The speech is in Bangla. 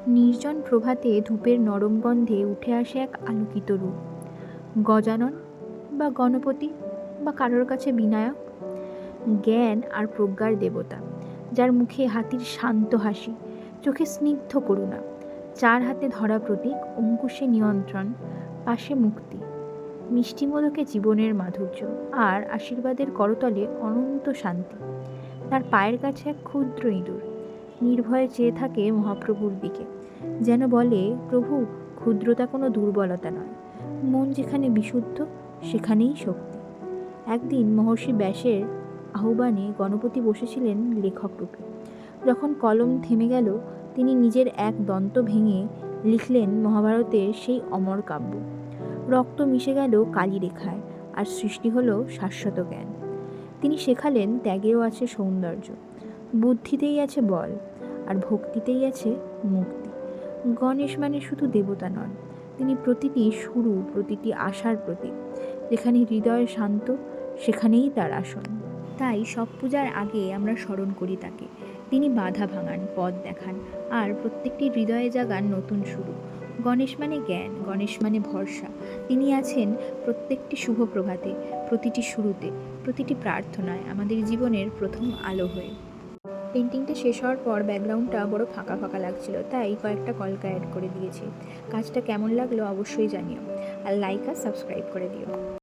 নির্জন প্রভাতে ধূপের নরম গন্ধে উঠে আসে এক আলোকিত রূপ। গজানন বা গণপতি বা কারোর কাছে বিনায়ক, জ্ঞান আর প্রজ্ঞার দেবতা, যার মুখে হাতির শান্ত হাসি, চোখে স্নিগ্ধ করুণা, চার হাতে ধরা প্রতীক, অঙ্কুশে নিয়ন্ত্রণ, পাশে মুক্তি, মিষ্টি মোদকে জীবনের মাধুর্য, আর আশীর্বাদের করতলে অনন্ত শান্তি। তার পায়ের কাছে এক ক্ষুদ্র ইঁদুর নির্ভয়ে চেয়ে থাকে মহাপ্রভুর দিকে, যেন বলে, প্রভু, ক্ষুদ্রতা কোনো দুর্বলতা নয়, মন যেখানে বিশুদ্ধ সেখানেই শক্তি। একদিন মহর্ষি ব্যাসের আহ্বানে গণপতি বসেছিলেন লেখক রূপে। যখন কলম থেমে গেল, তিনি নিজের এক দন্ত ভেঙে লিখলেন মহাভারতের সেই অমর কাব্য। রক্ত মিশে গেল কালি রেখায়, আর সৃষ্টি হলো শাশ্বত জ্ঞান। তিনি শেখালেন, ত্যাগেও আছে সৌন্দর্য, বুদ্ধিতেই আছে বল, আর ভক্তিতেই আছে মুক্তি। গণেশ মানে শুধু দেবতা নন, তিনি প্রতিটি শুরু, প্রতিটি আশার প্রতীক। যেখানে হৃদয় শান্ত, সেখানেই তার আসন। তাই সব পূজার আগে আমরা স্মরণ করি তাকে। তিনি বাধা ভাঙান, পথ দেখান, আর প্রত্যেকটি হৃদয়ে জাগান নতুন শুরু। গণেশ মানে জ্ঞান, গণেশ মানে ভরসা। তিনি আছেন প্রত্যেকটি শুভ প্রভাতে, প্রতিটি শুরুতে, প্রতিটি প্রার্থনায়, আমাদের জীবনের প্রথম আলো হয়ে। পেন্টিংটা শেষ হওয়ার পর ব্যাকগ্রাউন্ডটা বড় ফাঁকা ফাঁকা লাগছিল, তাই কয়েকটা কলকা অ্যাড করে দিয়েছি। কাজটা কেমন লাগলো অবশ্যই জানিও, আর লাইক আর সাবস্ক্রাইব করে দিও।